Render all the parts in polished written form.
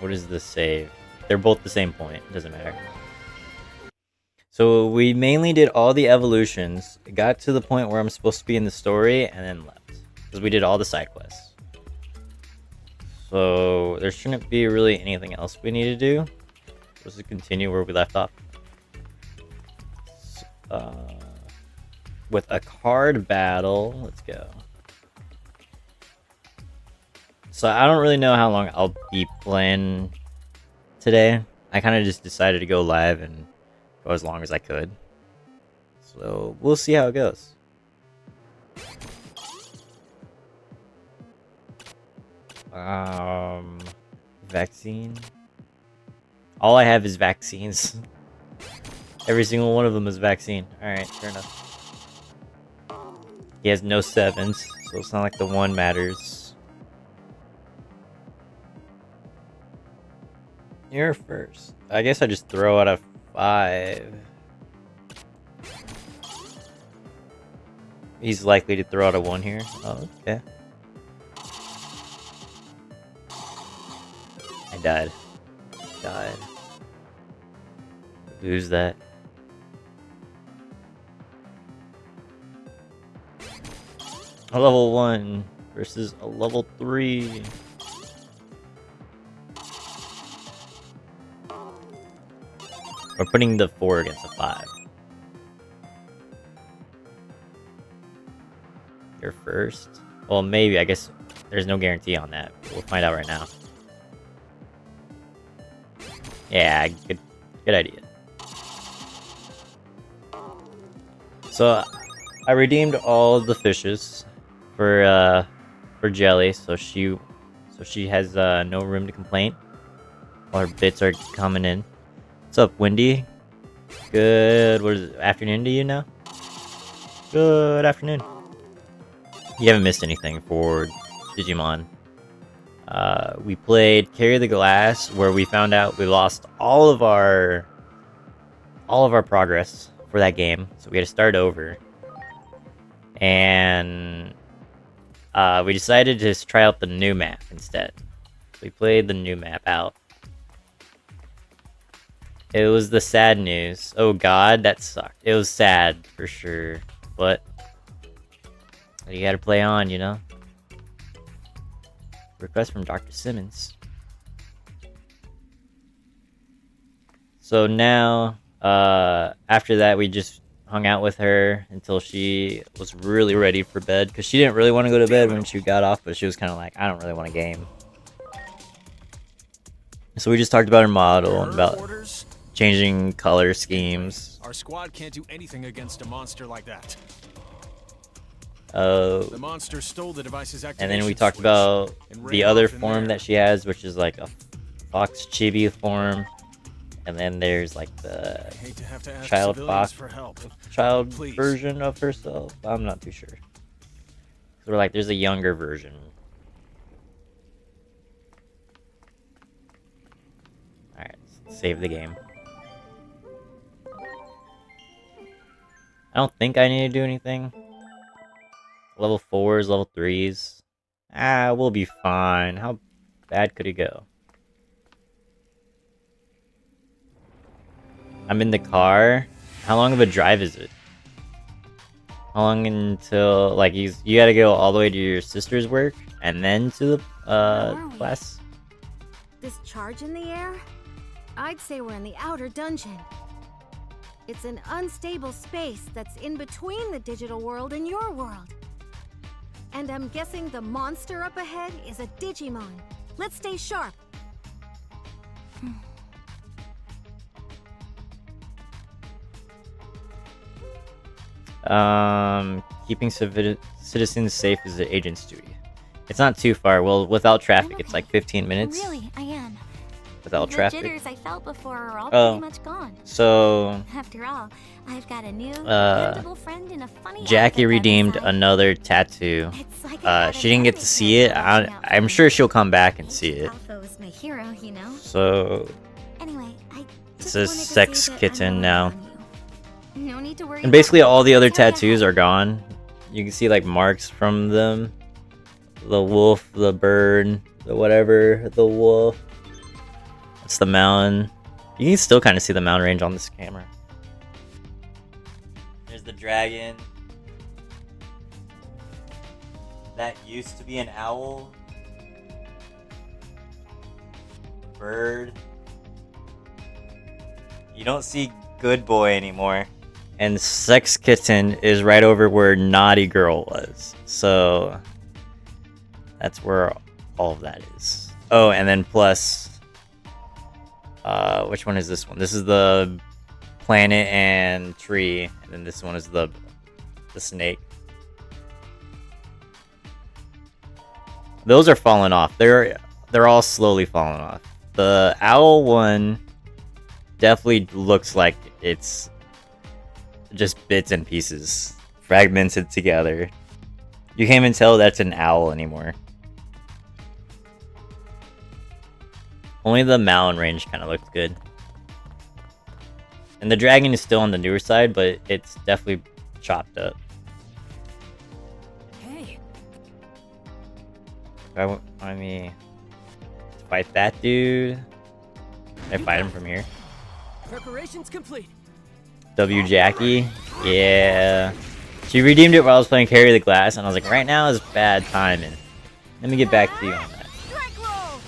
What is the save? They're both the same point. It doesn't matter. So we mainly did all the evolutions, got to the point where I'm supposed to be in the story, and then left. Because we did all the side quests. So there shouldn't be really anything else we need to do. Let's just continue where we left off. With a card battle, let's go. So I don't really know how long I'll be playing today. I kind of just decided to go live and go as long as I could. So we'll see how it goes. Vaccine. All I have is vaccines. Every single one of them is vaccine. Alright, fair enough. He has no 7s, so it's not like the 1 matters. You're first. I guess I just throw out a 5. He's likely to throw out a 1 here. Oh, okay. I died. Who's that? A level 1 versus a level 3. We're putting the 4 against the 5. You're first. Well, maybe. I guess there's no guarantee on that. We'll find out right now. Yeah, good idea. So I redeemed all the fishes for Jelly, so she has no room to complain. All her bits are coming in. What's up, Wendy? Good. What is it? Afternoon to you now? Good afternoon. You haven't missed anything for Digimon. We played Carry the Glass, where we found out we lost all of our progress for that game, so we had to start over. And we decided to just try out the new map instead. We played the new map out. It was the sad news. Oh god, that sucked. It was sad for sure, but you gotta play on, you know? Request from Dr. Simmons. So now, after that, we just hung out with her until she was really ready for bed, because she didn't really want to go to bed when she got off, but she was kind of like, I don't really want to game. So we just talked about her model and about changing color schemes. Our squad can't do anything against a monster like that. The monster stole the device's and then we talked about the other form that she has, which is like a fox chibi form, and then there's like the child fox version of herself. I'm not too sure. So we're like, there's a younger version. All right, save the game. I don't think I need to do anything. Level 4s, level 3s. We'll be fine. How bad could it go? I'm in the car. How long of a drive is it? How long until, like, you gotta go all the way to your sister's work and then to the class? This charge in the air? I'd say we're in the outer dungeon. It's an unstable space that's in between the digital world and your world. And I'm guessing the monster up ahead is a Digimon. Let's stay sharp. Keeping citizens safe is the agent's duty. It's not too far. Well, without traffic, it's like 15 minutes. Really, I am. Without The traffic. jitters I felt before are all pretty much gone. So After all, I've got a new dependable friend in a funny Jackie outfit by my redeemed side. another tattoo. It's like I got She didn't get to see it. I'm sure she'll come back and see it. Alpha was my hero, you know. So Anyway, I it's just a wanted to sex say that I'm kitten relying now. on you. No need to worry And basically about all the other Carry tattoos ahead. are gone. You can see like marks from them. The wolf, the bird, the whatever, the wolf. It's the mountain. You can still kind of see the mountain range on this camera. There's the dragon. That used to be an owl. Bird. You don't see Good Boy anymore. And Sex Kitten is right over where Naughty Girl was. So that's where all of that is. Oh, and then plus which one is this one? This is the planet and tree, and then this one is the snake. Those are falling off. They're all slowly falling off. The owl one definitely looks like it's just bits and pieces, fragmented together. You can't even tell that's an owl anymore. Only the mountain range kind of looks good. And the dragon is still on the newer side, but it's definitely chopped up. Hey. I want me to fight that dude. Can I fight him from here? Preparations complete. W Jackie. Yeah. She redeemed it while I was playing Carry the Glass, and I was like, right now is bad timing. Let me get back to you on that. Strike roll!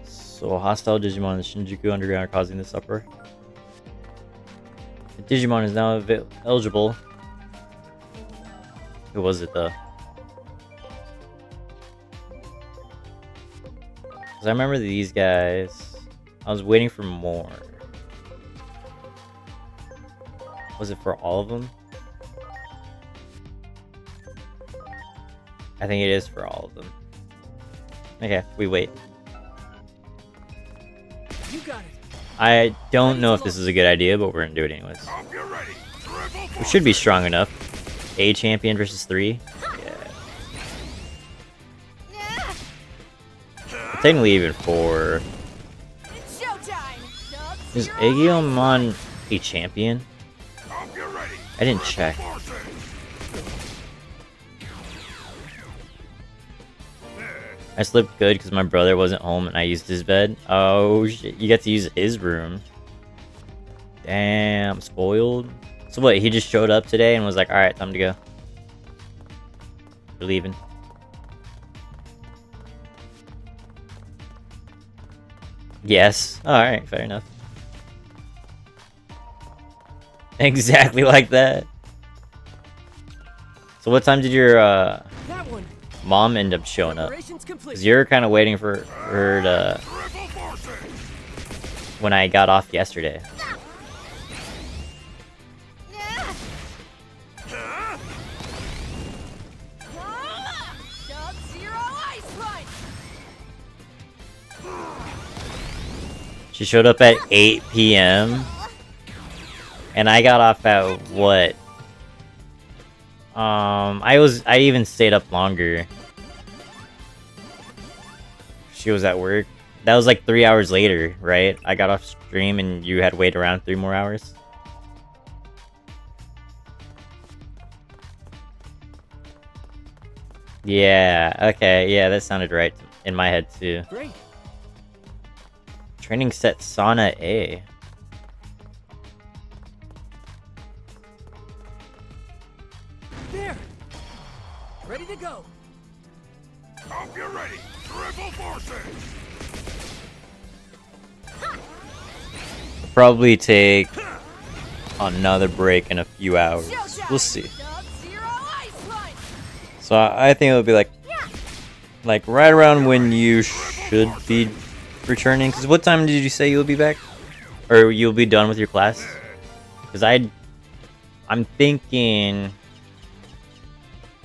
So hostile Digimon in the Shinjuku Underground are causing this uproar. The Digimon is now eligible. Who was it though? Because I remember these guys. I was waiting for more. Was it for all of them? I think it is for all of them. Okay, we wait. You got it. I don't know if this is a good idea, but we're gonna do it anyways. We should be strong enough. A champion versus 3. Yeah. Technically even 4. It's showtime! Is Aegiomon a champion? I didn't check. I slept good because my brother wasn't home and I used his bed. Oh shit, you get to use his room. Damn, spoiled. So what, he just showed up today and was like, alright, time to go. We're leaving. Yes. Alright, fair enough. Exactly like that. So what time did your That one. mom end up showing up? Preparations complete. Because you're kind of waiting for her to... when I got off yesterday. She showed up at 8 p.m. And I got off at what? I even stayed up longer. She was at work. That was like 3 hours later, right? I got off stream and you had to wait around 3 more hours. Yeah, okay, yeah, that sounded right in my head too. Great. Training set Sauna A. There. Ready to go. Hope you're ready. Triple forces. Probably take another break in a few hours. We'll see. So I think it'll be like right around when you should be returning. Because what time did you say you'll be back? Or you'll be done with your class? Because I'm thinking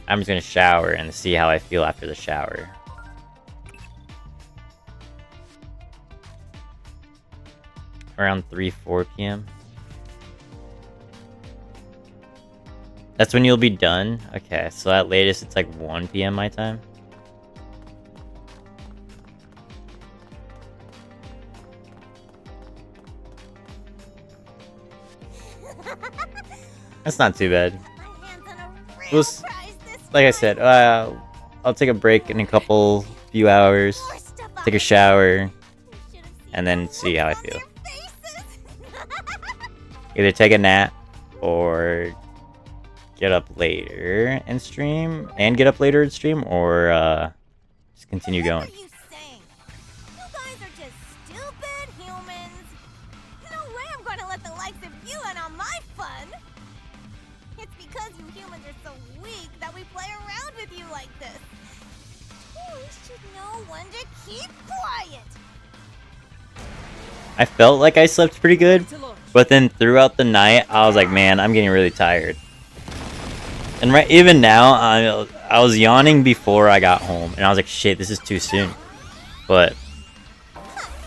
I'm just gonna shower and see how I feel after the shower. Around 3-4 p.m. That's when you'll be done? Okay, so at latest it's like 1 p.m. my time. That's not too bad. My hand's on a real It was, prize this like I time. said, I'll take a break in a few hours, More stuff take a up. shower, You should have seen and then the see how I looks on feel. their faces. Either take a nap or get up later and stream, or just continue What going. are you saying? You guys are just stupid humans. No way I'm going to let the likes of you in on my fun. It's because you humans are so weak that we play around with you like this. Toys should know when to keep quiet. I felt like I slept pretty good, To launch. but then throughout the night, I was like, man, I'm getting really tired. And even now, I was yawning before I got home, and I was like, shit, this is too soon. But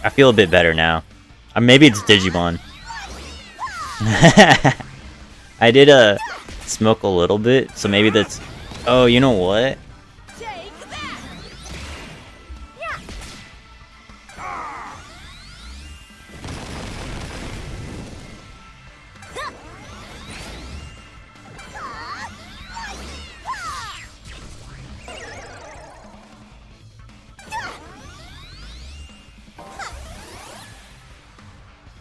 I feel a bit better now. Maybe it's Digimon. I did smoke a little bit, so maybe that's... Oh, you know what? Take that. Yeah.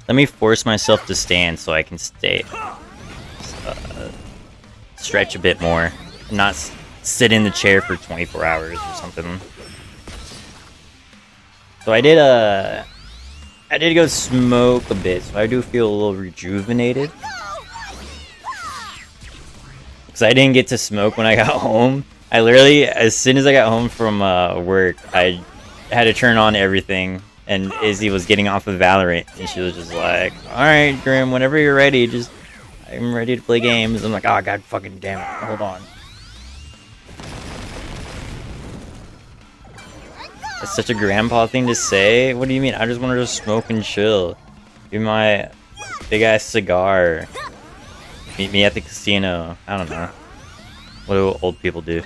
Let me force myself to stand so I can stretch a bit more, and not sit in the chair for 24 hours or something. So I did go smoke a bit, so I do feel a little rejuvenated. Because I didn't get to smoke when I got home. I literally, as soon as I got home from work, I had to turn on everything. And Izzy was getting off of Valorant, and she was just like, "Alright, Grim, whenever you're ready, I'm ready to play games." I'm like, "Oh, god fucking damn it, hold on." That's such a grandpa thing to say. What do you mean? I just wanted to smoke and chill. Give me my big-ass cigar. Meet me at the casino. I don't know. What do old people do?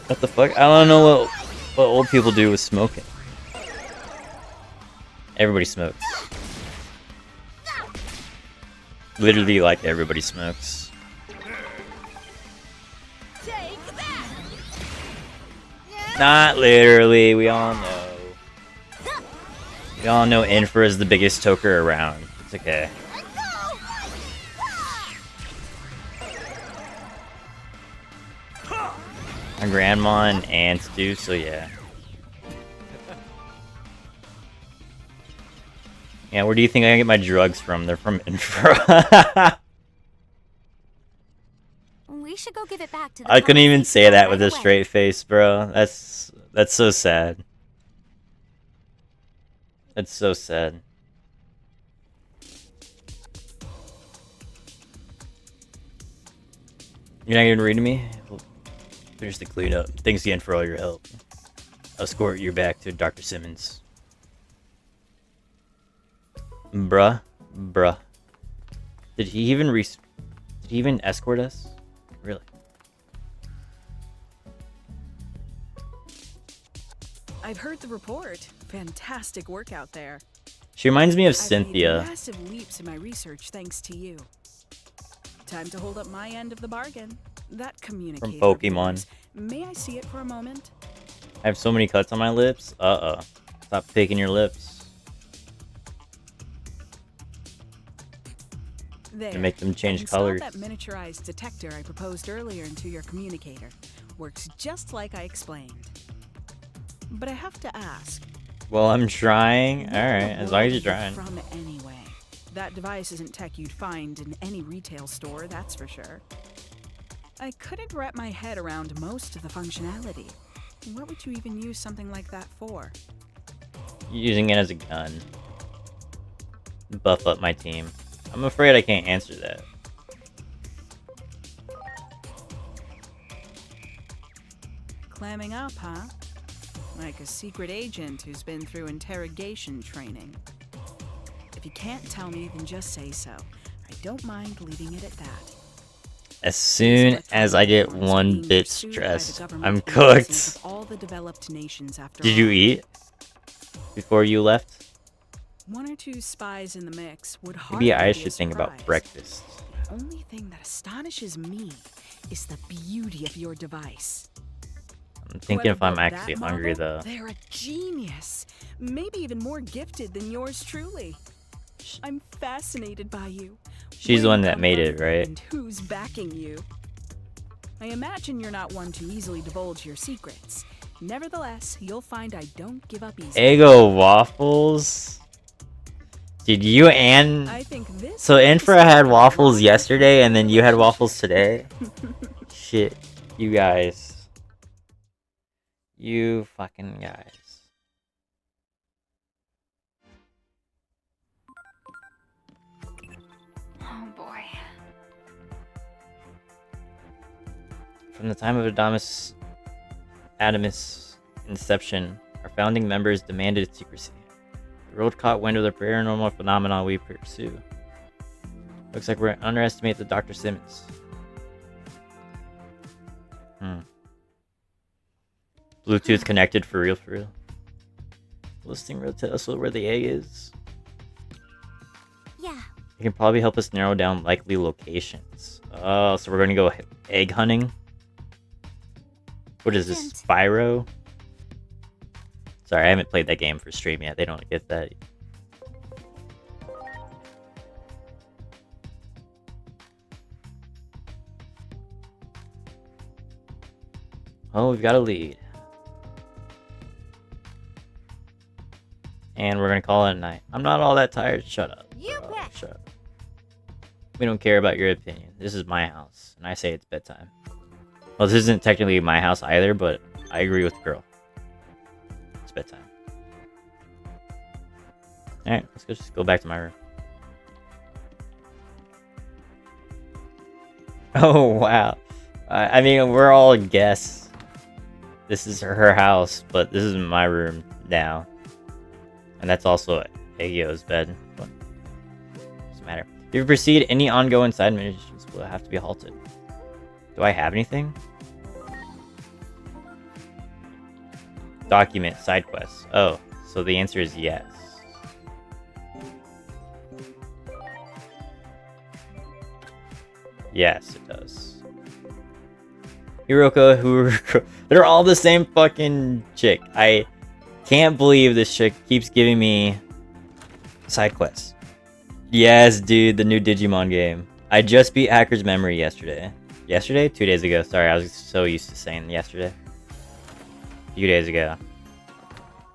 What the fuck? I don't know what old people do with smoking. Everybody smokes. Literally, like, everybody smokes. Take that. Not literally, we all know. We all know Infra is the biggest toker around. It's okay. My grandma and aunts do, so yeah. Yeah, where do you think I get my drugs from? They're from Infra. We should go give it back to the I couldn't public even safety say guy that right with a away. straight face, bro. That's so sad. That's so sad. You're not gonna read to me? We'll finish the cleanup. Thanks again for all your help. I'll escort you back to Dr. Simmons. Bruh. Did he even escort us? Really? I've heard the report. Fantastic work out there. She reminds me of I've made Cynthia. massive leaps in my research thanks to you. Time to hold up my end of the bargain. That communicator. of Pokemon. yours, may I see it for a moment? I have so many cuts on my lips. Stop picking your lips. There. To make them change I've installed colors. That miniaturized detector I proposed earlier into your communicator. Works just like I explained. But I have to ask. Well, I'm trying. where in Alright, the as long as world you're are you trying. From anyway. That device isn't tech you'd find in any retail store, that's for sure. I couldn't wrap my head around most of the functionality. What would you even use something like that for? Using it as a gun. Buff up my team. I'm afraid I can't answer that. Clamming up, huh? Like a secret agent who's been through interrogation training. If you can't tell me, then just say so. I don't mind leaving it at that. As soon as I get one bit stressed, I'm cooked. All the developed nations after Did you all. eat before you left? One or two spies in the mix would Maybe hardly I be a should think about surprise. breakfast. The only thing that astonishes me is the beauty of your device. I'm thinking if I'm Whoever built actually that hungry marvel, though. They're a genius. Maybe even more gifted than yours truly. I'm fascinated by you. She's the Where one you that come made from it, right? And who's backing you? I imagine you're not one to easily divulge your secrets. Nevertheless, you'll find I don't give up easily. Eggo waffles? Did you and... I think this So is Infra had a waffles long yesterday and then you had relationship. waffles today? Shit. You guys. You fucking guys. Oh boy. From the time of Adamus inception, our founding members demanded secrecy. The world caught wind of the paranormal phenomenon we pursue. Looks like we're underestimate the Dr. Simmons. Bluetooth connected for real, for real. Listing will tell us where the egg is. Yeah. It can probably help us narrow down likely locations. Oh, so we're gonna go egg hunting? What is this, Agent. Spyro? Sorry, I haven't played that game for stream yet. They don't get that. Oh, we've got a lead. And we're gonna call it a night. I'm not all that tired. Shut up. You bro. bet. Shut up. We don't care about your opinion. This is my house, and I say it's bedtime. Well, this isn't technically my house either, but I agree with the girl. It's bedtime. Alright, let's just go back to my room. Oh, wow. I mean, we're all guests. This is her house, but this is my room now. And that's also Aegyo's bed. But doesn't matter. If you proceed, any ongoing side missions will have to be halted. Do I have anything? Document side quests. Oh, so the answer is yes. Yes, it does. Hiroko, they're all the same fucking chick. I can't believe this chick keeps giving me side quests. Yes, dude, the new Digimon game. I just beat Hacker's Memory yesterday. Yesterday? 2 days ago. Sorry, I was so used to saying yesterday. A few days ago.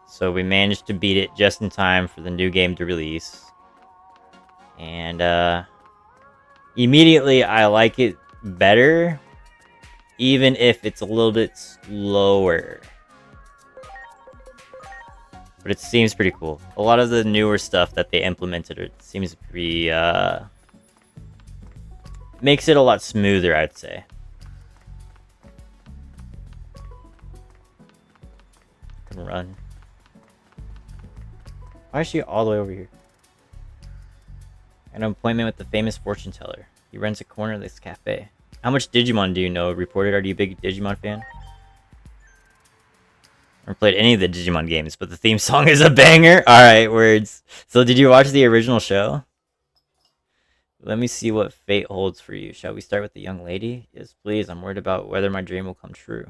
So we managed to beat it just in time for the new game to release. And, immediately I like it better, even if it's a little bit slower. But it seems pretty cool. A lot of the newer stuff that they implemented, it seems to be, makes it a lot smoother, I'd say. I can run. Why is she all the way over here? An appointment with the famous fortune teller. He runs a cornerless cafe. How much Digimon do you know? Reported, are you a big Digimon fan? Never played any of the Digimon games, but the theme song is a banger. Alright, words. So did you watch the original show? Let me see what fate holds for you. Shall we start with the young lady? Yes, please. I'm worried about whether my dream will come true.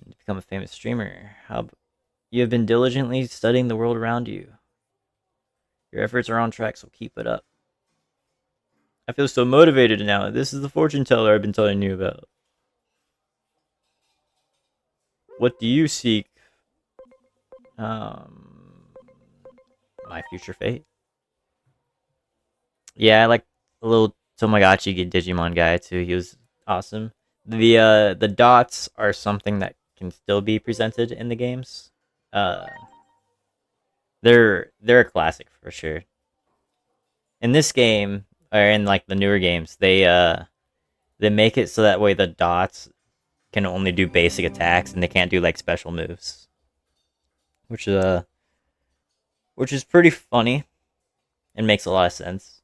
To become a famous streamer. You have been diligently studying the world around you. Your efforts are on track, so keep it up. I feel so motivated now. This is the fortune teller I've been telling you about. What do you seek? My future fate. Yeah, I like a little Tamagotchi Digimon guy too. He was awesome. The dots are something that can still be presented in the games. They're a classic for sure. In this game, or in like the newer games, they make it so that way the dots can only do basic attacks and they can't do like special moves, which is pretty funny and makes a lot of sense.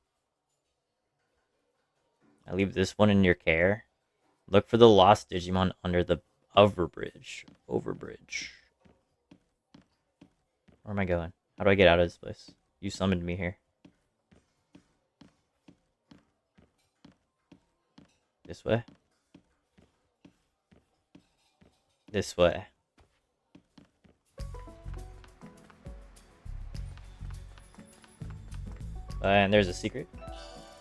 I leave this one in your care. Look for the lost Digimon under the overbridge. Overbridge. Where am I going? How do I get out of this place? You summoned me here. This way? This way. And there's a secret.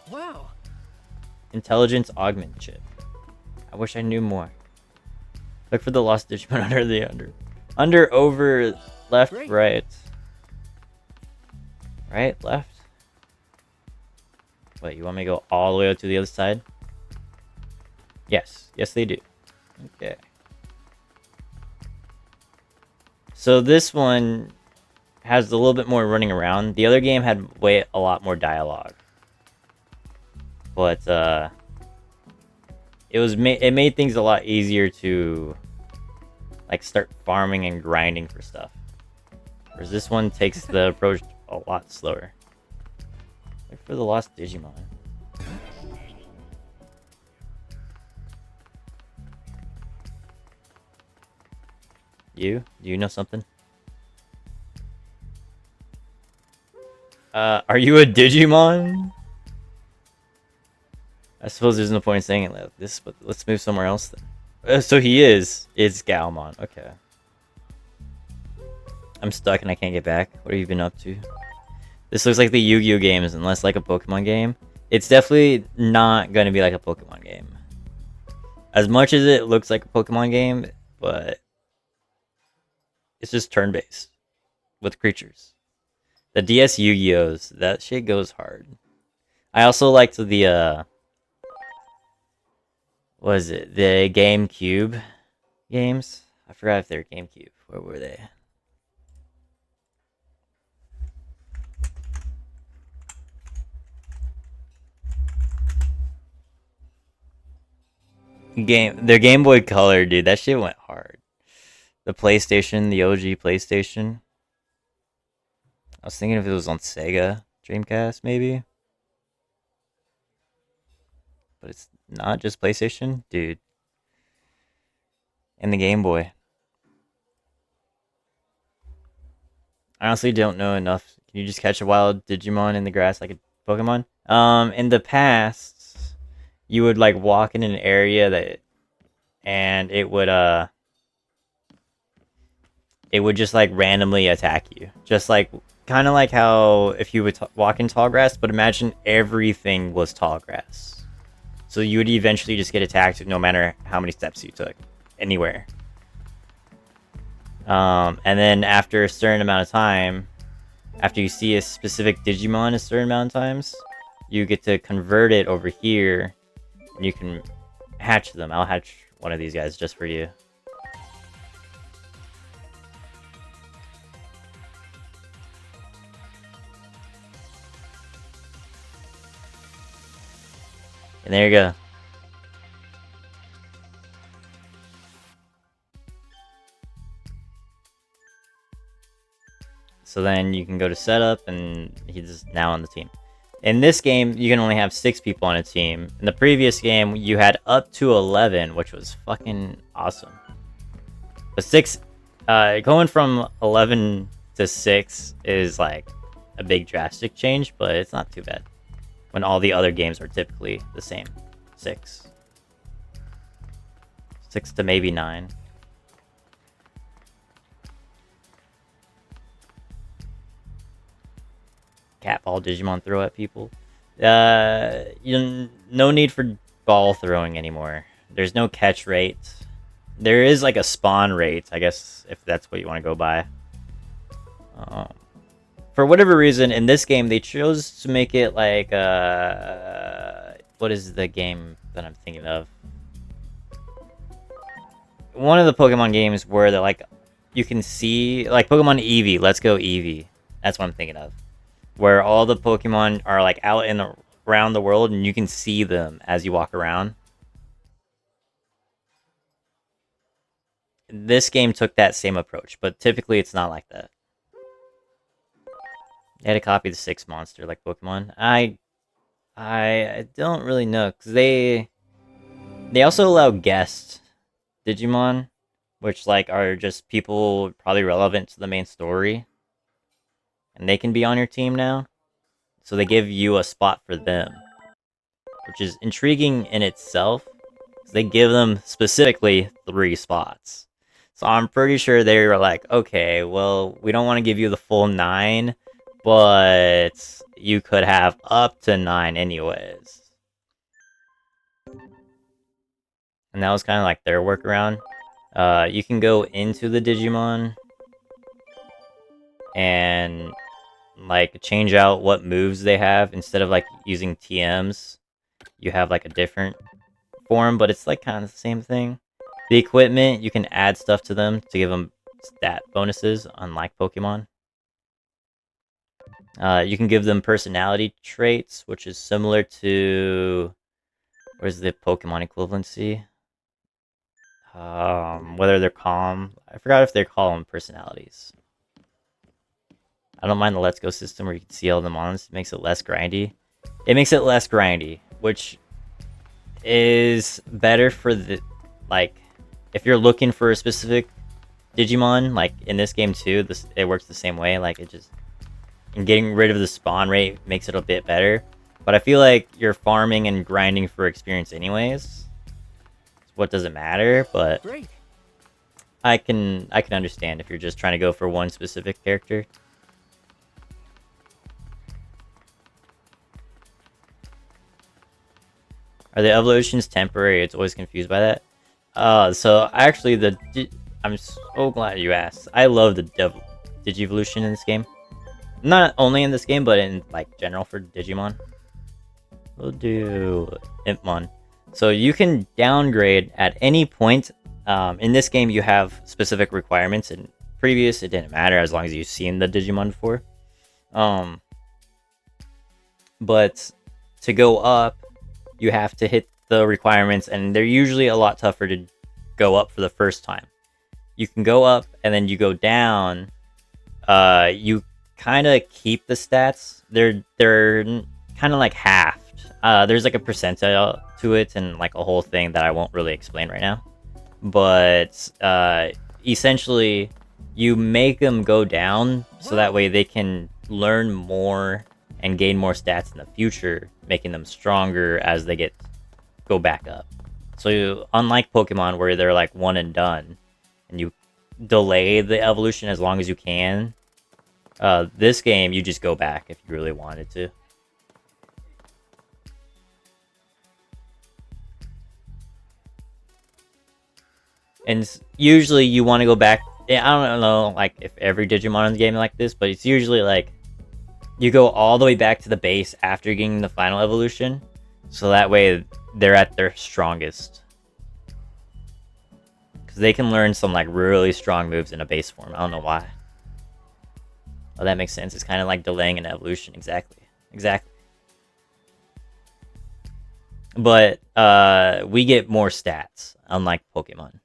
Wow. Intelligence augment chip. I wish I knew more. Look for the lost Digimon under the under, over, left, Great. right. Right, left. Wait, you want me to go all the way out to the other side? Yes, yes they do. Okay. So this one has a little bit more running around. The other game had a lot more dialogue. But it made things a lot easier to like start farming and grinding for stuff. Whereas this one takes the approach a lot slower. Look for the lost Digimon. Do you know something? Are you a Digimon? I suppose there's no point in saying it like this, but let's move somewhere else then. So he is. It's Galmon. Okay. I'm stuck and I can't get back. What have you been up to? This looks like the Yu-Gi-Oh games, unless like a Pokemon game. It's definitely not going to be like a Pokemon game. As much as it looks like a Pokemon game, but it's just turn-based with creatures. The DS Yu-Gi-Ohs, that shit goes hard. I also liked the what is it? The GameCube games? I forgot if they were GameCube. Where were they? Their Game Boy Color, dude, that shit went hard. The PlayStation, the OG PlayStation. I was thinking if it was on Sega Dreamcast, maybe. But it's not just PlayStation, dude. And the Game Boy. I honestly don't know enough. Can you just catch a wild Digimon in the grass like a Pokemon? In the past, you would like walk in an area and it would just like randomly attack you. Just like kind of like how if you would walk in tall grass, but imagine everything was tall grass. So you would eventually just get attacked no matter how many steps you took anywhere. And then after a certain amount of time, after you see a specific Digimon a certain amount of times, you get to convert it over here, and you can hatch them. I'll hatch one of these guys just for you. And there you go. So then you can go to setup, and he's now on the team. In this game, you can only have 6 people on a team. In the previous game, you had up to 11, which was fucking awesome. But 6, going from 11 to 6 is like a big drastic change, but it's not too bad. When all the other games are typically the same. 6. 6 to maybe 9. Cat ball Digimon throw at people. No need for ball throwing anymore. There's no catch rate. There is like a spawn rate, I guess, if that's what you want to go by. For whatever reason, in this game, they chose to make it like, what is the game that I'm thinking of? One of the Pokemon games where they're like, you can see, like Pokemon Eevee, Let's Go Eevee. That's what I'm thinking of. Where all the Pokemon are like out around the world and you can see them as you walk around. This game took that same approach, but typically it's not like that. They had to copy the 6 monster like Pokemon. I I don't really know, because they also allow guest Digimon, which like are just people probably relevant to the main story, and they can be on your team now. So they give you a spot for them, which is intriguing in itself. They give them specifically 3 spots. So I'm pretty sure they were like, okay, well, we don't want to give you the full 9, but you could have up to 9 anyways. And that was kind of like their workaround. You can go into the Digimon and like change out what moves they have. Instead of like using TMs, you have like a different form, but it's like kind of the same thing. The equipment, you can add stuff to them to give them stat bonuses, unlike Pokemon. You can give them personality traits, which is similar to... Where's the Pokemon equivalency? Whether they're calm. I forgot if they call them personalities. I don't mind the Let's Go system where you can see all the mons. It makes it less grindy. It makes it less grindy, which is better for the... Like, if you're looking for a specific Digimon, like in this game too, it works the same way. Like, it just... And getting rid of the spawn rate makes it a bit better. But I feel like you're farming and grinding for experience anyways. What doesn't matter, but... Great. I can understand if you're just trying to go for one specific character. Are the evolutions temporary? It's always confused by that. So actually, I'm so glad you asked. I love the Digivolution in this game. Not only in this game, but in like general for Digimon. We'll do Impmon. So you can downgrade at any point. In this game, you have specific requirements. In previous, it didn't matter as long as you've seen the Digimon before. But to go up, you have to hit the requirements, and they're usually a lot tougher to go up for the first time. You can go up, and then you go down. You kind of keep the stats. They're kind of like halved. There's like a percentile to it, and like a whole thing that I won't really explain right now. But essentially, you make them go down so that way they can learn more and gain more stats in the future, making them stronger as they go back up. So unlike Pokemon where they're like one and done, and you delay the evolution as long as you can, this game you just go back if you really wanted to. And usually you want to go back. I don't know, like if every Digimon in the game is like this, but it's usually like you go all the way back to the base after getting the final evolution, so that way they're at their strongest. Because they can learn some like really strong moves in a base form. I don't know why. Oh, that makes sense. It's kind of like delaying an evolution. Exactly. But we get more stats, unlike Pokemon.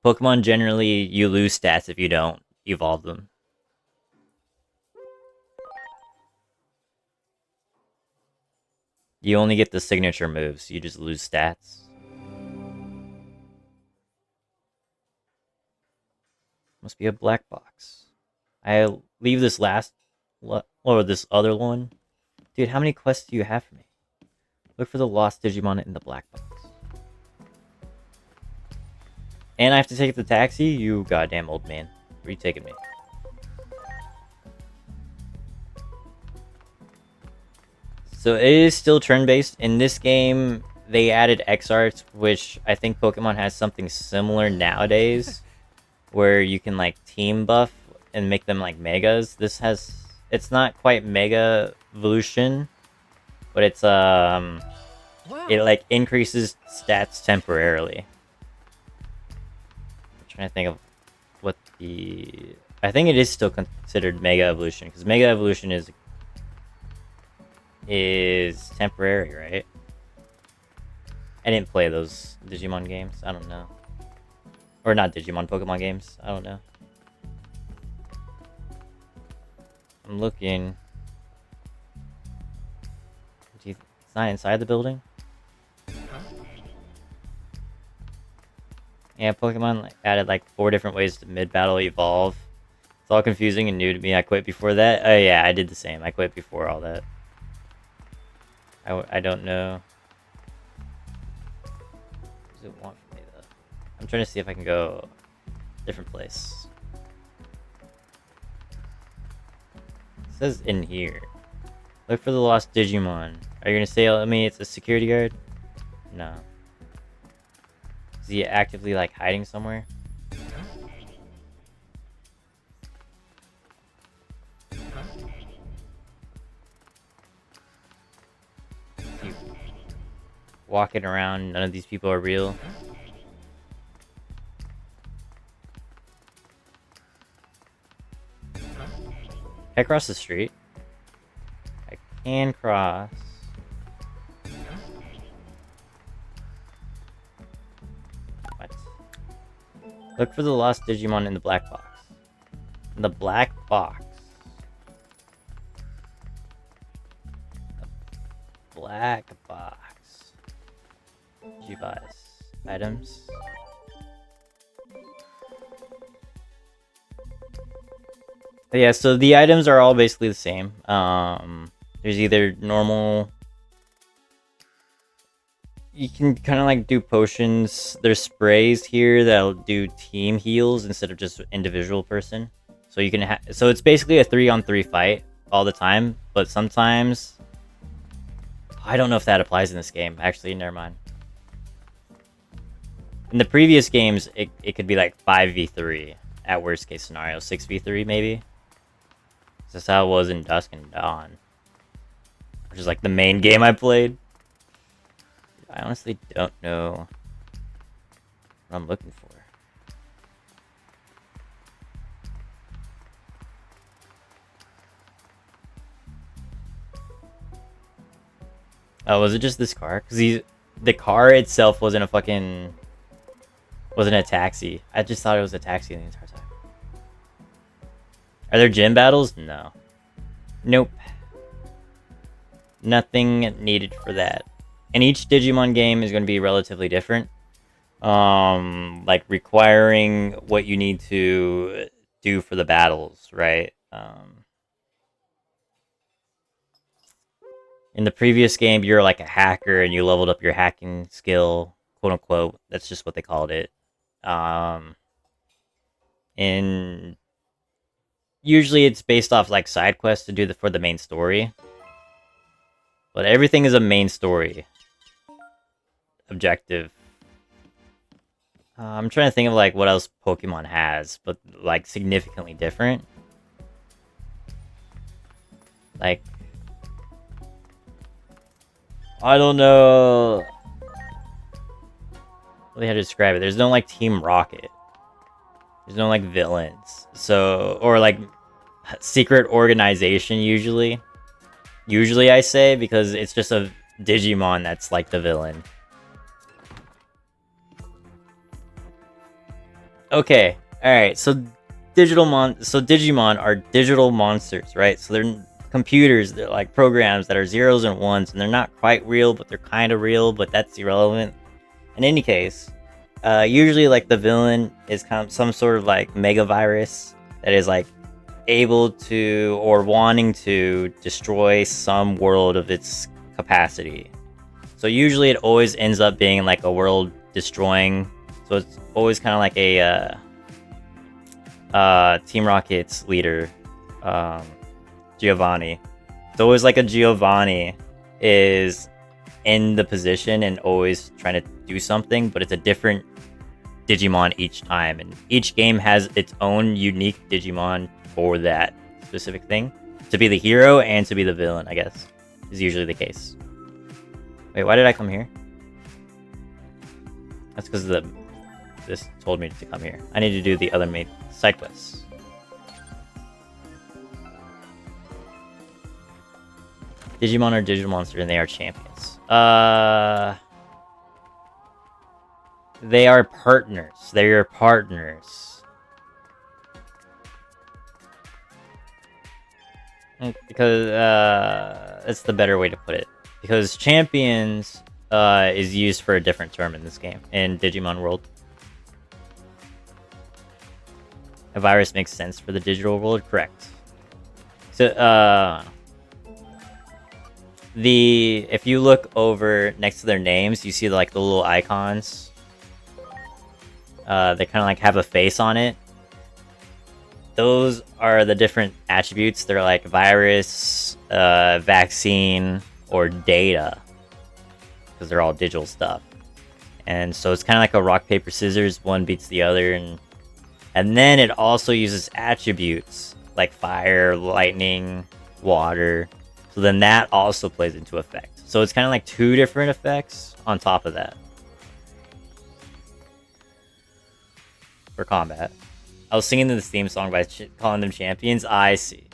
Pokemon, generally, you lose stats if you don't evolve them. You only get the signature moves. You just lose stats. Must be a black box. I leave this last... Or this other one. Dude, how many quests do you have for me? Look for the lost Digimon in the black box. And I have to take the taxi? You goddamn old man. Where are you taking me? So it is still turn-based. In this game, they added X-Arts, which I think Pokemon has something similar nowadays. Where you can like team buff and make them like megas. This has... It's not quite Mega Evolution, but it's Wow. it like increases stats temporarily. I'm trying to think of what the... I think it is still considered Mega Evolution, because Mega Evolution is temporary, right? I didn't play those Digimon games. I don't know. Or not Digimon, Pokemon games. I don't know. I'm looking. It's not inside the building. Yeah, Pokemon like, added like 4 different ways to mid-battle evolve. It's all confusing and new to me. I quit before that. Oh yeah, I did the same. I quit before all that. I don't know. What does it want from me though? I'm trying to see if I can go a different place. It says in here. Look for the lost Digimon. Are you gonna say to me it's a security guard? No. Is he actively like hiding somewhere? Is he walking around? None of these people are real. Can I cross the street? I can cross. What? Look for the lost Digimon in the black box. In the black box. The black box. Device. Items. But yeah, so the items are all basically the same. There's either normal... You can kind of like do potions. There's sprays here that'll do team heals instead of just individual person. So you can so it's basically a 3-on-3 fight all the time, but sometimes I don't know if that applies in this game. Actually, never mind. In the previous games, it could be like 5v3 at worst case scenario, 6v3 maybe. That's how it was in Dusk and Dawn, which is like the main game I played. I honestly don't know what I'm looking for. Oh, was it just this car? Because the car itself wasn't a taxi. I just thought it was a taxi the entire time. Are there gym battles? No. Nope. Nothing needed for that. And each Digimon game is going to be relatively different. Like requiring what you need to do for the battles, right? In the previous game, you're like a hacker and you leveled up your hacking skill, quote unquote. That's just what they called it. And usually it's based off like side quests to do for the main story. But everything is a main story objective. I'm trying to think of like what else Pokemon has, but like significantly different. Like, I don't know really how to describe it. There's no like Team Rocket. There's no like villains. So, or like secret organization usually. Usually I say, because it's just a Digimon that's like the villain. Okay, alright, so Digimon are digital monsters, right? So they're computers, they're like programs that are zeros and ones, and they're not quite real, but they're kind of real, but that's irrelevant. In any case, usually like the villain is kind of some sort of like mega virus that is like able to or wanting to destroy some world of its capacity. So usually it always ends up being like a world destroying. So it's always kind of like a Team Rocket's leader, Giovanni. It's always like a Giovanni is in the position and always trying to do something, but it's a different Digimon each time, and each game has its own unique Digimon for that specific thing. To be the hero and to be the villain, I guess, is usually the case. Wait, why did I come here? That's because this told me to come here. I need to do the other main side quests. Digimon are digital monsters and they are champions. They are partners. They're your partners. Because, that's the better way to put it. because champions is used for a different term in this game, in Digimon World. A virus makes sense for the digital world, correct. So, if you look over next to their names, you see like the little icons. They kind of like have a face on it. Those are the different attributes. They're like virus, vaccine, or data, because they're all digital stuff. And so it's kind of like a rock paper scissors. One beats the other, and then it also uses attributes like fire, lightning, water. So then that also plays into effect. So it's kind of like two different effects on top of that for combat. I was singing this theme song by calling them champions. I see.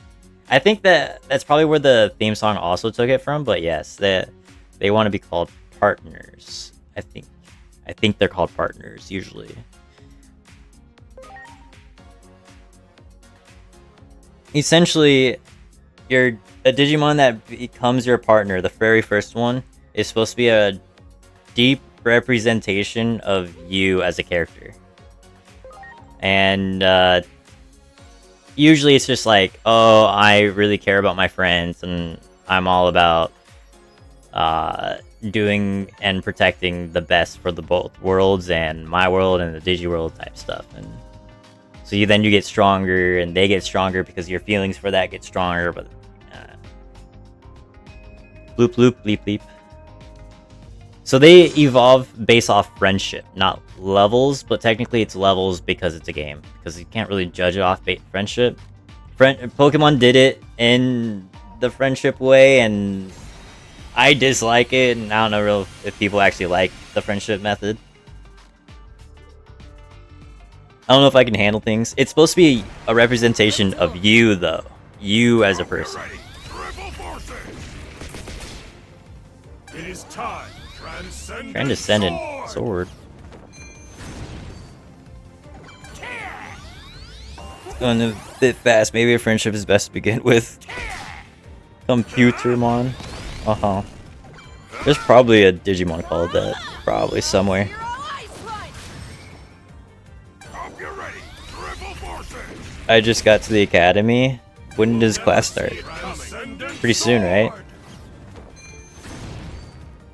I think that's probably where the theme song also took it from. But yes, they want to be called partners. I think they're called partners usually. Essentially, a Digimon that becomes your partner, the very first one, is supposed to be a deep representation of you as a character. And usually it's just like, oh, I really care about my friends, and I'm all about doing and protecting the best for the both worlds, and my world and the Digi world type stuff. And so you get stronger, and they get stronger because your feelings for that get stronger. But bloop bloop bleep bleep. So they evolve based off friendship, not levels, but technically it's levels because it's a game. Because you can't really judge it off friendship. Pokemon did it in the friendship way, and I dislike it, and I don't know real if people actually like the friendship method. I don't know if I can handle things. It's supposed to be a representation of you, though. You as a person. It is time. Transcendent sword. It's going a bit fast. Maybe a friendship is best to begin with. Computermon. Uh-huh. There's probably a Digimon called that. Probably somewhere. I just got to the academy. When does class start? Pretty soon, right?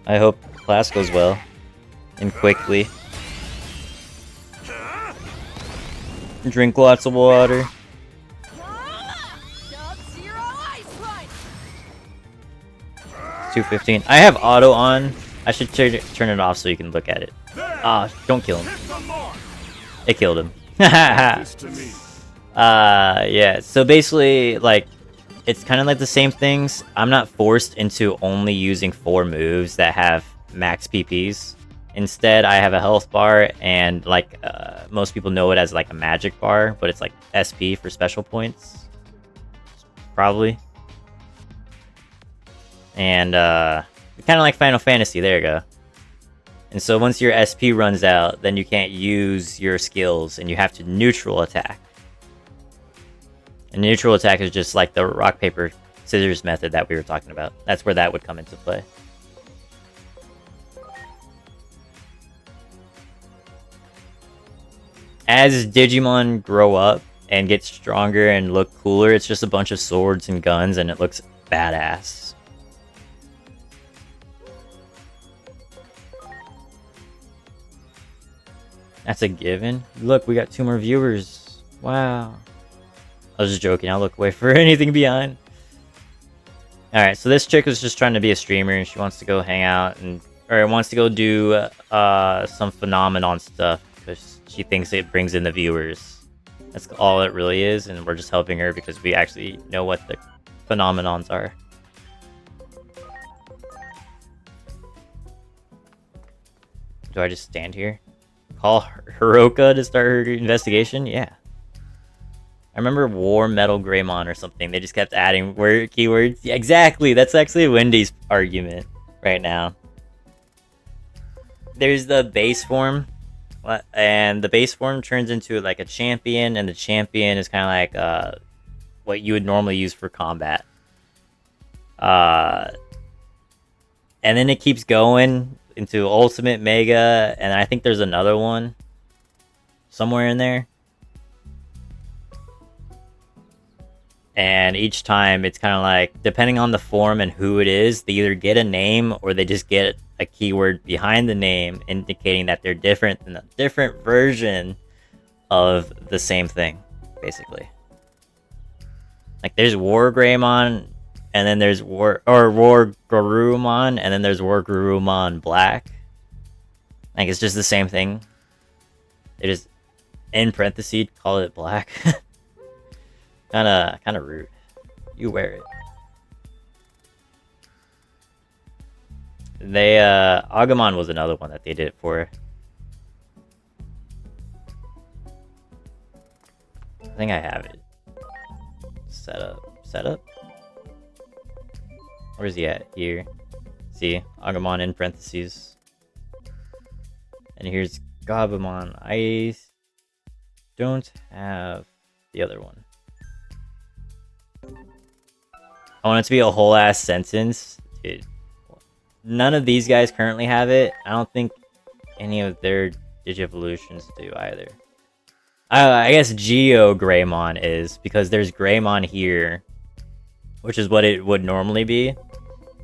I hope class goes well. And quickly. Drink lots of water. 215. I have auto on. I should turn it off so you can look at it. Ah, don't kill him. It killed him. Yeah, so basically, like, it's kind of like the same things. I'm not forced into only using 4 moves that have max PPs. Instead, I have a health bar, and like most people know it as like a magic bar, but it's like SP for special points. Probably. And kind of like Final Fantasy, there you go. And so once your SP runs out, then you can't use your skills, and you have to neutral attack. And neutral attack is just like the rock, paper, scissors method that we were talking about. That's where that would come into play. As Digimon grow up and get stronger and look cooler, it's just a bunch of swords and guns, and it looks badass. That's a given. Look, we got 2 more viewers. Wow. I was just joking. I'll look away for anything behind. Alright, so this chick was just trying to be a streamer, and she wants to go hang out or wants to go do some phenomenon stuff because she thinks it brings in the viewers. That's all it really is, and we're just helping her because we actually know what the phenomenons are. Do I just stand here? Call Hiroka to start her investigation? Yeah. I remember War Metal Greymon or something. They just kept adding keywords. Yeah, exactly. That's actually Wendy's argument right now. There's the base form. And the base form turns into like a champion. And the champion is kind of like what you would normally use for combat. And then it keeps going into Ultimate Mega, and I think there's another one somewhere in there. And each time it's kind of like, depending on the form and who it is, they either get a name or they just get a keyword behind the name indicating that they're different than a different version of the same thing, basically. Like there's War Greymon, and then there's War Garurumon, and then there's War Garurumon Black. Like it's just the same thing. It is in parentheses call it black. Kinda rude. You wear it. They Agumon was another one that they did it for. I think I have it. Setup? Where is he at? Here. See, Agumon in parentheses. And here's Gabumon. I don't have the other one. I want it to be a whole ass sentence. Dude. None of these guys currently have it. I don't think any of their Digivolutions do either. I guess Geo Greymon is, because there's Greymon here, which is what it would normally be.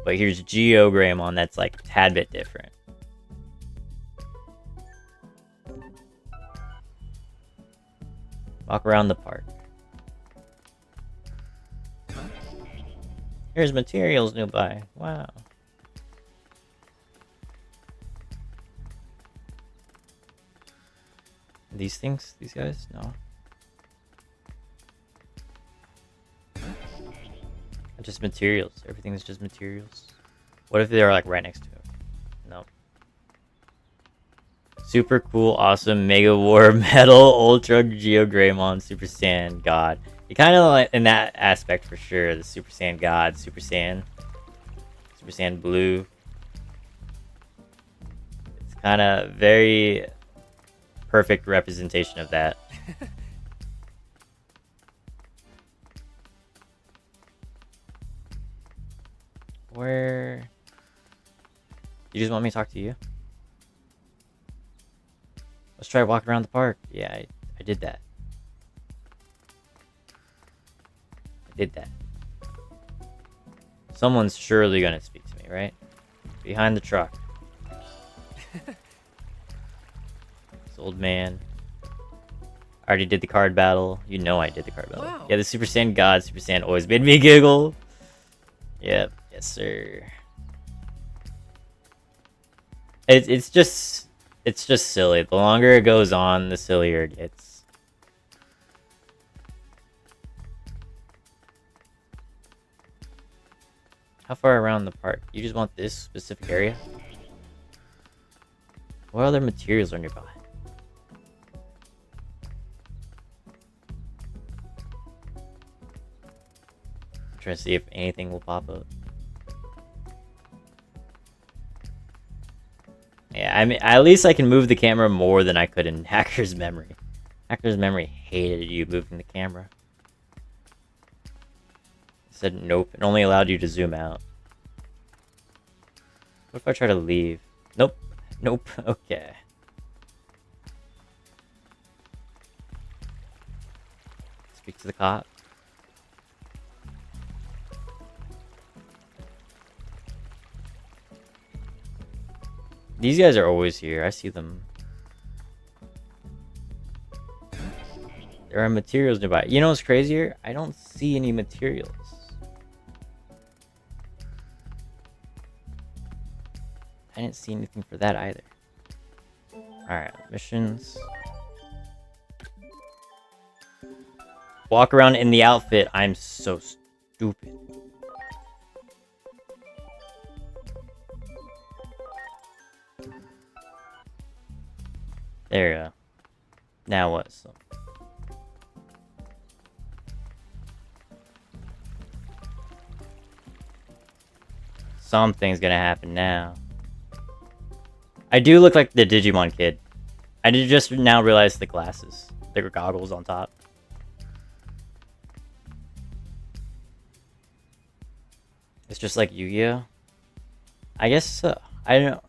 But here's Geo Greymon that's like a tad bit different. Walk around the park. Here's materials nearby. Wow. These things? These guys? No. Just materials. Everything is just materials. What if they're like right next to it? No. Super cool, awesome, Mega War, Metal, Ultra, Geo Greymon, Super Saiyan, God. You kind of like in that aspect for sure. The Super Saiyan God, Super Saiyan Blue. It's kind of very perfect representation of that. Where? You just want me to talk to you? Let's try walking around the park. Yeah, I did that. Someone's surely gonna speak to me, right? Behind the truck. This old man. I already did the card battle. You know I did the card battle. Wow. Yeah, the Super Saiyan God, Super Saiyan always made me giggle. Yep, yes sir. It's just silly. The longer it goes on, the sillier it gets. How far around the park? You just want this specific area? What other materials are nearby? I'm trying to see if anything will pop up. Yeah, I mean, at least I can move the camera more than I could in Hacker's Memory. Hacker's Memory hated you moving the camera. It said nope, it only allowed you to zoom out. What if I try to leave? Nope. Nope. Okay. Speak to the cop. These guys are always here. I see them. There are materials nearby. You know what's crazier? I don't see any materials. I didn't see anything for that either. Alright, missions. Walk around in the outfit. I'm so stupid. There you go. Now what? So. Something's gonna happen now. I do look like the Digimon kid. I did just now realize the glasses. The goggles on top. It's just like Yu-Gi-Oh! I guess so. I don't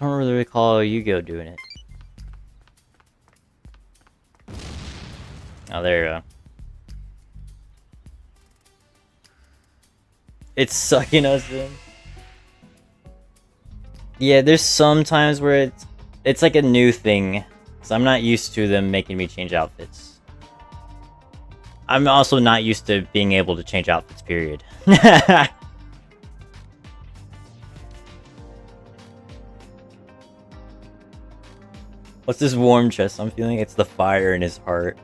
really recall Yu-Gi-Oh doing it. Oh, there you go. It's sucking us in. Yeah, there's some times where it's like a new thing. So I'm not used to them making me change outfits. I'm also not used to being able to change outfits, period. What's this warm chest I'm feeling? It's the fire in his heart.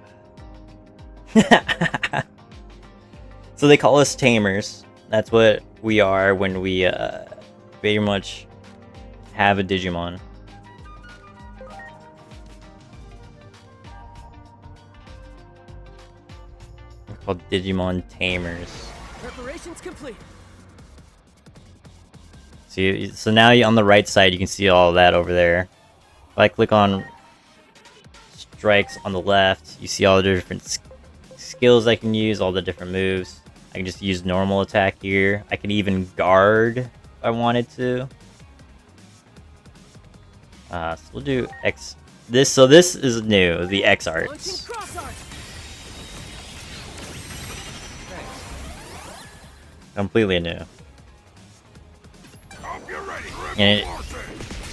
So they call us tamers. That's what we are when we very much have a Digimon. They're called Digimon tamers. Preparations complete. See, so now on the right side you can see all that over there. If I click on strikes on the left, you see all the different skills I can use, all the different moves. I can just use normal attack here. I can even guard if I wanted to. So we'll do X. So this is new, the X Launching arts. cross art. Completely new. Hope you're ready. And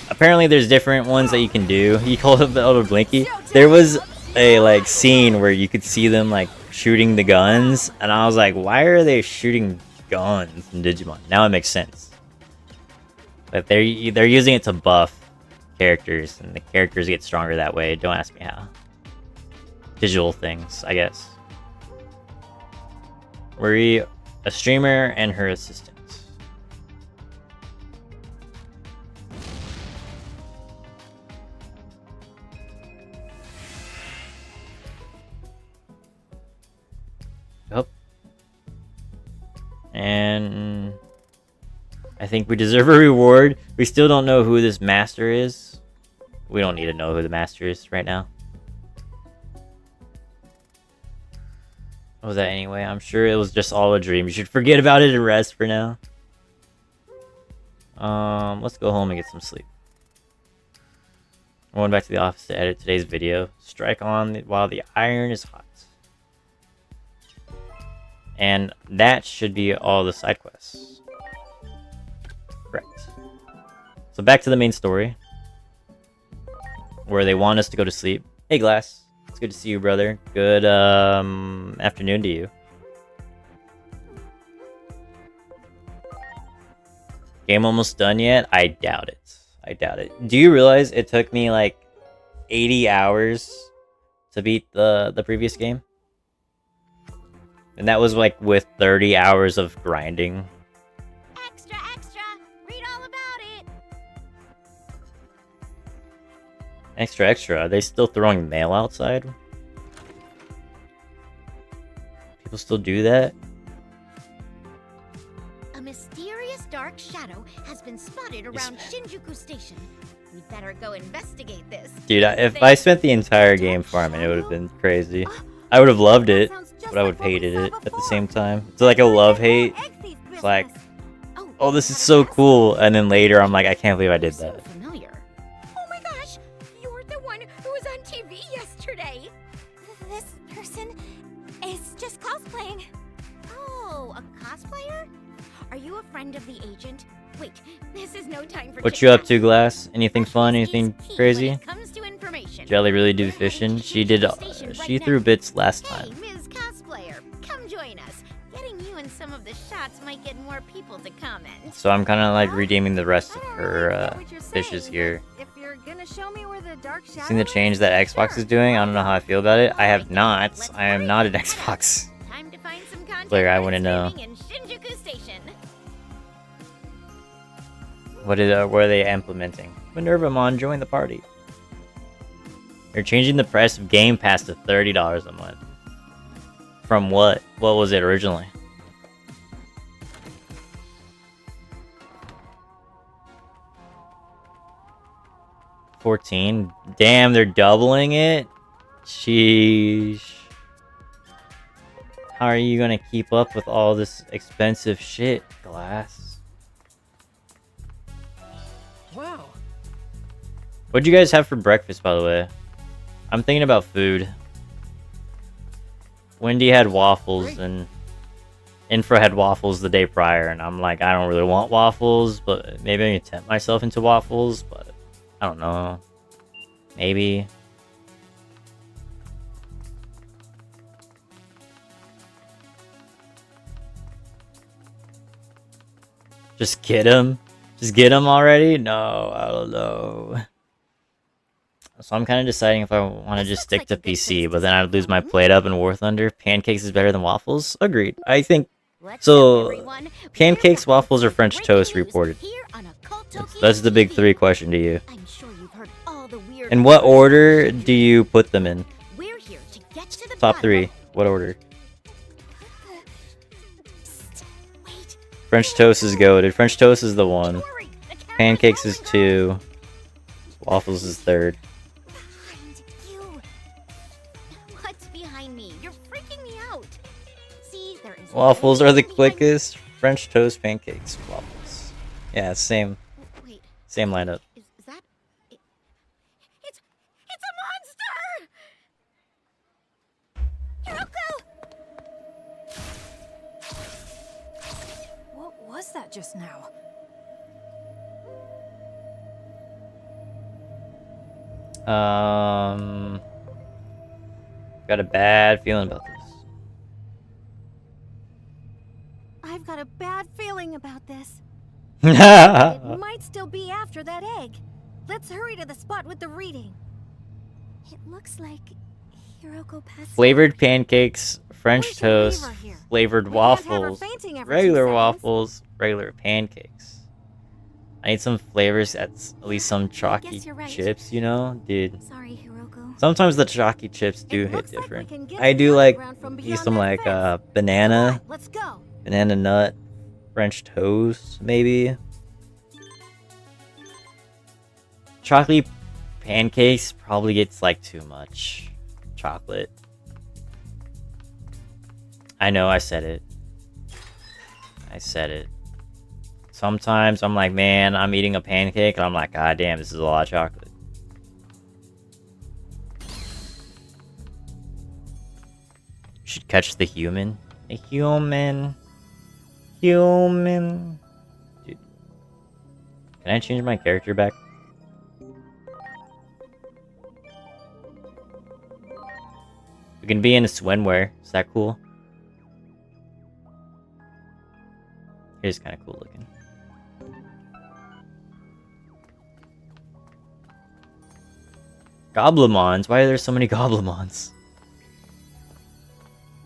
apparently there's different ones that you can do. You call it the Elder Blinky. There was a like scene where you could see them like shooting the guns, and I was like, why are they shooting guns in Digimon? Now it makes sense. But they're using it to buff characters, and the characters get stronger that way. Don't ask me how. Visual things, I guess. We're a streamer and her assistant. Yep. And I think we deserve a reward. We still don't know who this master is. We don't need to know who the master is right now. What was that anyway? I'm sure it was just all a dream. You should forget about it and rest for now. Let's go home and get some sleep. I'm going back to the office to edit today's video. Strike on while the iron is hot. And that should be all the side quests. Correct. So back to the main story, where they want us to go to sleep. Hey Glass, it's good to see you, brother. Good afternoon to you. Game almost done yet? I doubt it. I doubt it. Do you realize it took me like 80 hours to beat the previous game? And that was like with 30 hours of grinding. Extra, extra! Read all about it! Extra, extra. Are they still throwing mail outside? People still do that? A mysterious dark shadow has been spotted around Shinjuku Station. We'd better go investigate this. Dude, if I spent the entire game farming, it would have been crazy. I would have loved it, but I would have hated it at the same time. It's like a love-hate. It's like, oh, this is so cool. And then later, I'm like, I can't believe I did that. Familiar. Oh my gosh! You're the one who was on TV yesterday! This person is just cosplaying. Oh, a cosplayer? Are you a friend of the agent? Wait, this is no time for What you up chit-chat. to, Glass? Anything fun? Anything Is key crazy? when it comes to information. Jelly really do fishing. She did. She threw bits last Hey, time. Ms. Cosplayer, come join us. Getting you in some of the shots might get more people to comment. So I'm kind of like redeeming the rest of I don't her really get what you're fishes saying, here. but if you're gonna show me where the dark shadow Seen the is, change that Xbox is doing? I don't know how I feel about it. I have not. I am not an Xbox Time to find some content player. I for want to know. streaming in Shinjuku Station. What are they implementing? Minervamon, join the party. They're changing the price of Game Pass to $30 a month. From what? What was it originally? $14. Damn, they're doubling it? Sheesh. How are you gonna keep up with all this expensive shit, Glass? What'd you guys have for breakfast, by the way? I'm thinking about food. Wendy had waffles, and Infra had waffles the day prior, and I'm like, I don't really want waffles, but maybe I can tempt myself into waffles, but I don't know. Maybe. Just get him? Just get him already? No, I don't know. So I'm kind of deciding if I want to just stick to PC, but then I'd lose my plate up in War Thunder. Pancakes is better than waffles? Agreed. I think so. Pancakes, waffles, or French toast reported. That's the big three question to you. I'm sure you've heard all the weird In what order do you put them in? We're here to get to the Top bottom. three. What order? Psst, wait. French toast is goated. French toast is the one. Don't worry, the camera's Pancakes is holding 2. Waffles is 3rd. behind you. What's behind me? You're freaking me out. See, there is Waffles are the behind- quickest. French toast, pancakes, waffles. Yeah, same Wait, lineup. is that? It's a monster! Hiroko! What was that just now? Got a bad feeling about this. I've got a bad feeling about this. It might still be after that egg. Let's hurry to the spot with the reading. It looks like Hiroko passed. Flavored pancakes, French We should leave toast, her here. flavored We can't have her waffles, fainting every 2 regular seconds. waffles, regular pancakes. I need some flavors, at least some chalky you're right. chips, you know? Dude, Sorry, Hiroko. sometimes the chalky chips do It hit looks like we different. can get I to do the like underground from use beyond some that like fence. banana, Come on, let's go. banana nut, French toast, maybe. Chocolate pancakes probably gets like too much chocolate. I know, I said it. I said it. Sometimes I'm like, man, I'm eating a pancake, and I'm like, god damn, this is a lot of chocolate. You should catch the human. A human. Human. Dude. Can I change my character back? We can be in a swimwear. Is that cool? It is kind of cool looking. Goblimons? Why are there so many Goblimons?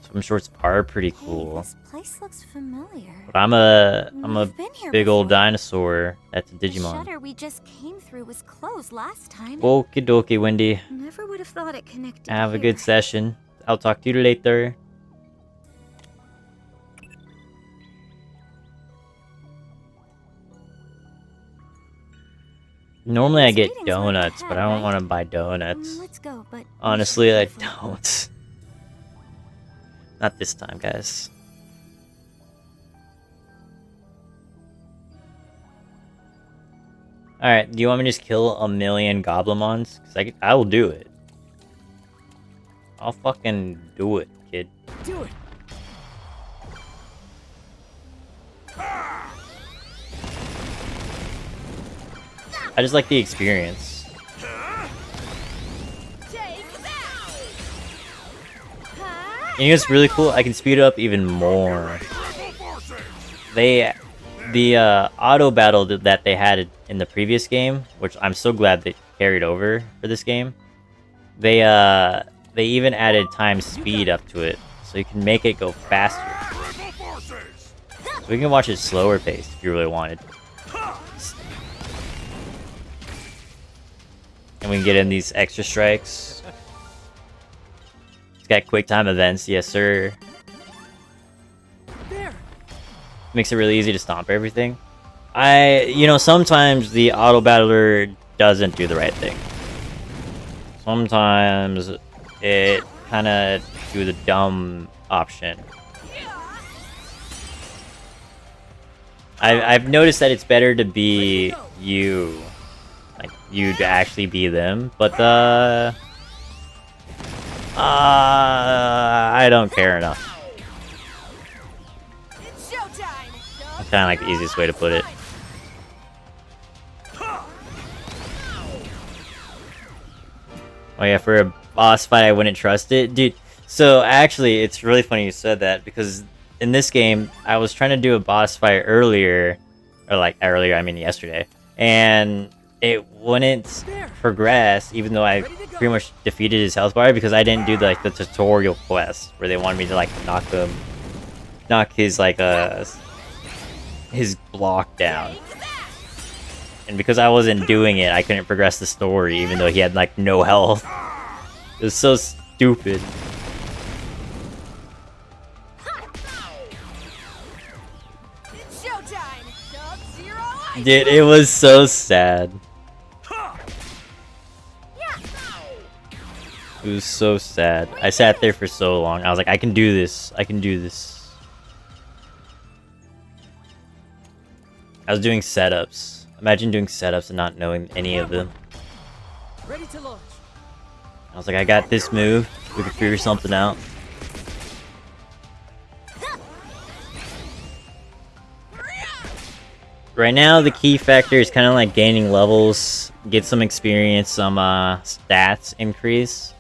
Swim shorts are pretty cool. Hey, this place looks familiar. But I'm a We've been here big old before. dinosaur. That's a The Digimon. shutter we just came through was closed last time. Okie dokie, Wendy. Never would have thought it connected. Have a here. good session. I'll talk to you later. Normally I These get readings were in donuts, the but head, I don't right? want to buy donuts. Let's go, but Honestly, I careful. don't. Not this time, guys. Alright, do you want me to just kill a million Goblimons? Because I will do it. I'll fucking do it, kid. Do it. I just like the experience. And you know what's really cool? I can speed it up even more. The auto battle that they had in the previous game, which I'm so glad they carried over for this game. They even added time speed up to it, so you can make it go faster. So we can watch it slower paced if you really wanted. And we can get in these extra strikes. It's got quick time events, yes sir. There. Makes it really easy to stomp everything. Sometimes the auto battler doesn't do the right thing. Sometimes it kind of do the dumb option. I've noticed that it's better to be you like you'd actually be them. But I don't care enough. It's showtime. That's kind of like the easiest way to put it. Oh yeah, for a boss fight, I wouldn't trust it, dude. So actually, it's really funny you said that because in this game, I was trying to do a boss fight earlier, or like earlier, I mean yesterday, and it wouldn't progress, even though I pretty much defeated his health bar because I didn't do the tutorial quest where they wanted me to like knock his his block down. And because I wasn't doing it, I couldn't progress the story, even though he had like no health. It was so stupid. It's showtime. Sub-Zero Ice. Dude, it was so sad. It was so sad. I sat there for so long. I was like, I can do this. I can do this. I was doing setups. Imagine doing setups and not knowing any of them. Ready to launch. I was like, I got this move. We could figure something out. Right now, the key factor is kind of like gaining levels, get some experience, some stats increase,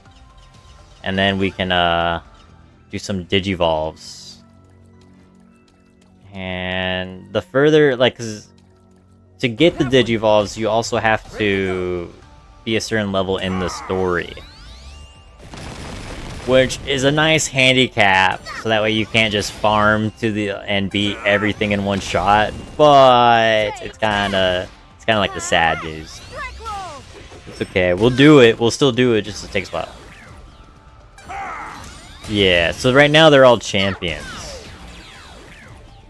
and then we can do some digivolves. And the further, like, 'cause to get the digivolves, you also have to be a certain level in the story, which is a nice handicap, so that way you can't just farm and beat everything in one shot. But it's kind of like the sad news. It's okay. We'll do it. We'll still do it. Just it takes a while. Yeah. So right now they're all champions.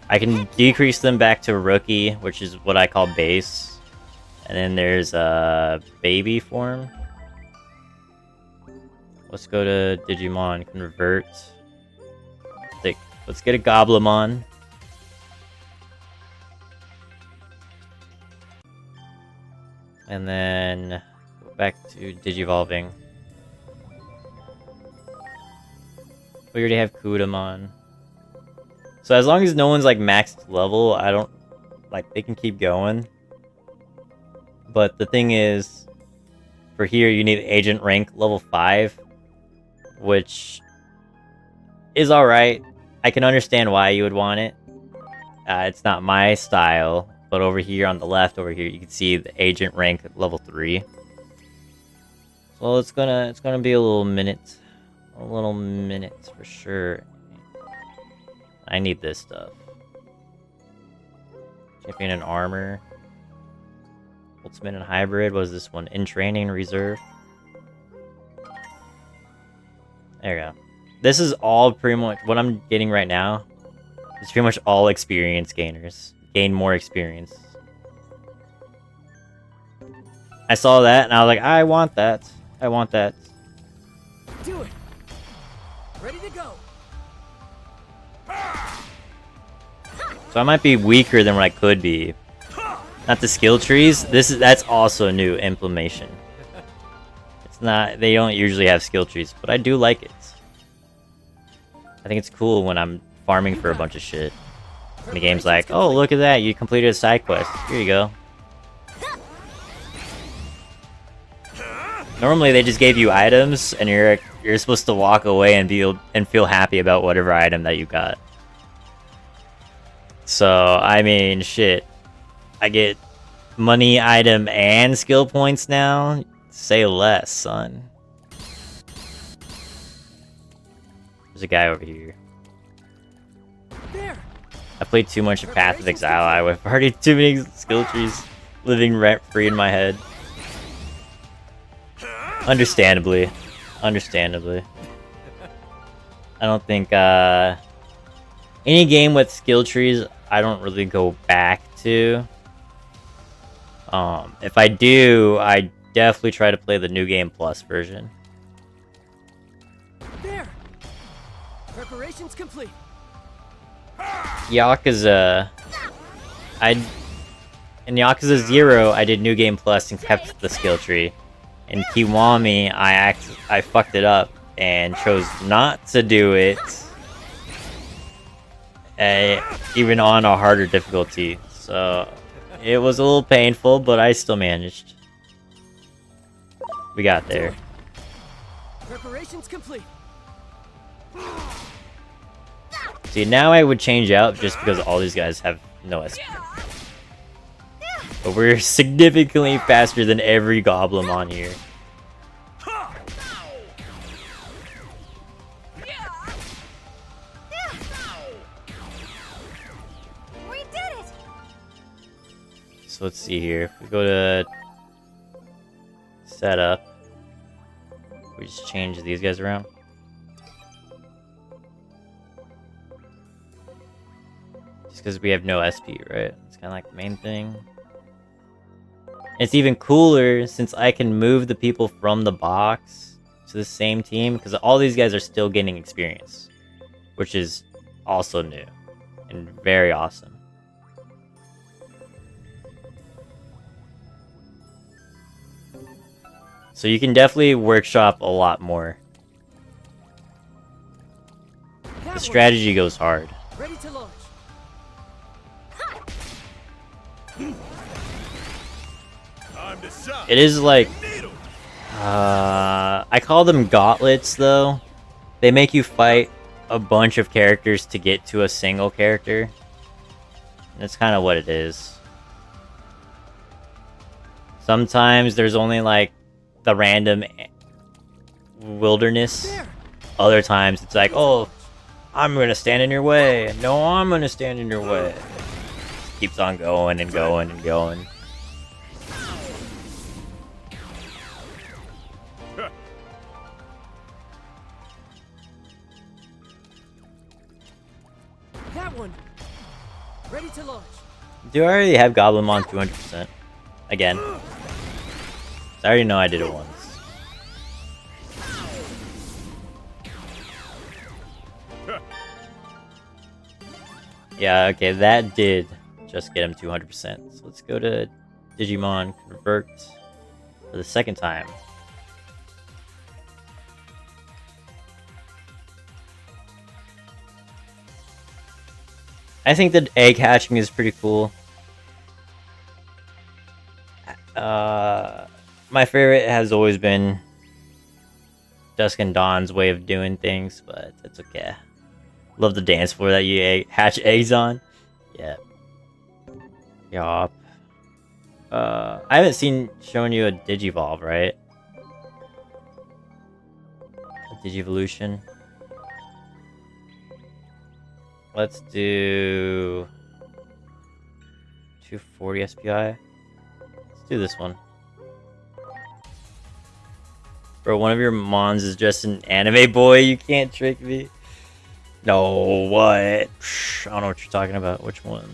I can decrease them back to rookie, which is what I call base, and then there's a baby form. Let's go to Digimon, convert. Let's get a Goblimon. And then go back to Digivolving. We already have Kudamon. So as long as no one's like maxed level, I don't like they can keep going. But the thing is, for here you need agent rank level 5. Which is alright. I can understand why you would want it. It's not my style, but over here on the left, over here, you can see the agent rank at level 3. So it's gonna be a little minute for sure. I need this stuff. Champion and armor. Ultimate and hybrid. What is this one? In training reserve. There we go. This is all pretty much what I'm getting right now. It's pretty much all experience gainers. Gain more experience. I saw that and I was like, I want that. I want that. Do it. Ready to go. So I might be weaker than what I could be. Not the skill trees. That's also new implementation. It's not, they don't usually have skill trees, but I do like it. I think it's cool when I'm farming for a bunch of shit. And the game's like, oh, look at that, you completed a side quest. Here you go. Normally they just gave you items and you're supposed to walk away and feel happy about whatever item that you got. So, I mean, shit. I get money, item, and skill points now. Say less, son. There's a guy over here. There. I played too much of Path of Exile. I've already too many skill trees living rent-free in my head. Understandably. Understandably. I don't think, any game with skill trees, I don't really go back to. If I do, I definitely try to play the New Game Plus version. There. Preparations complete. Yakuza, In Yakuza 0, I did New Game Plus and kept the skill tree. In Kiwami, I fucked it up and chose not to do it. Even on a harder difficulty. So, it was a little painful, but I still managed. We got there. Preparations complete. See, now I would change out just because all these guys have no SP. But we're significantly faster than every goblin on here. We did it! So let's see here. If we go to setup, we just change these guys around. Just because we have no SP, right? It's kind of like the main thing. It's even cooler since I can move the people from the box to the same team because all these guys are still getting experience, which is also new and very awesome. So you can definitely workshop a lot more. The strategy goes hard. Ready to launch. Time to shine. It is like, Needle. I call them gauntlets though. They make you fight a bunch of characters to get to a single character. And that's kind of what it is. Sometimes there's only like the random wilderness. There. Other times it's like, oh, I'm gonna stand in your way. No, I'm gonna stand in your way. Keeps on going and going and going. That one. Ready to launch. Do I already have Goblinmon 200%? Again. I already know I did it once. Yeah, okay, that did just get him 200%. So let's go to Digimon Convert for the second time. I think that egg hatching is pretty cool. My favorite has always been Dusk and Dawn's way of doing things, but it's okay. Love the dance floor that you hatch eggs on. Yeah. Yup. I haven't shown you a Digivolve, right? A Digivolution. Let's do 240 SPI. Let's do this one. Bro, one of your mons is just an anime boy. You can't trick me. No, what? I don't know what you're talking about. Which one?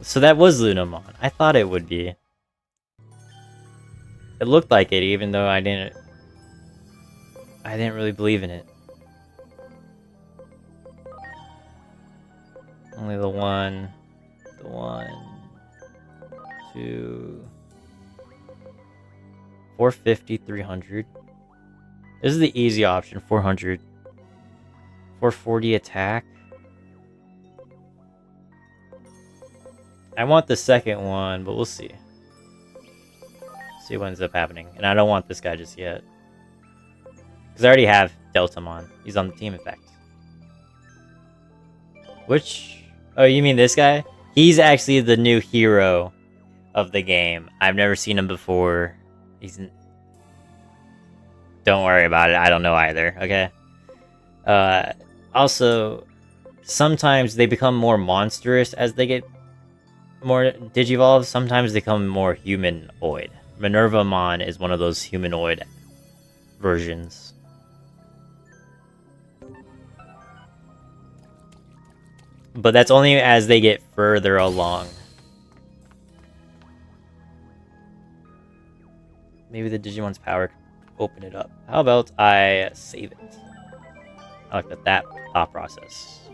So that was Lunamon. I thought it would be. It looked like it, even though I didn't really believe in it. Only the one, 2, 450, 300. This is the easy option, 400. 440 attack. I want the second one, but we'll see. See what ends up happening. And I don't want this guy just yet. Because I already have Deltamon. He's on the team, in fact. Which... Oh, you mean this guy? He's actually the new hero of the game. I've never seen him before. Don't worry about it. I don't know either, okay? Also, sometimes they become more monstrous as they get more Digivolve. Sometimes they become more humanoid. Minervamon is one of those humanoid versions. But that's only as they get further along. Maybe the Digimon's power can open it up. How about I save it? I like that thought process.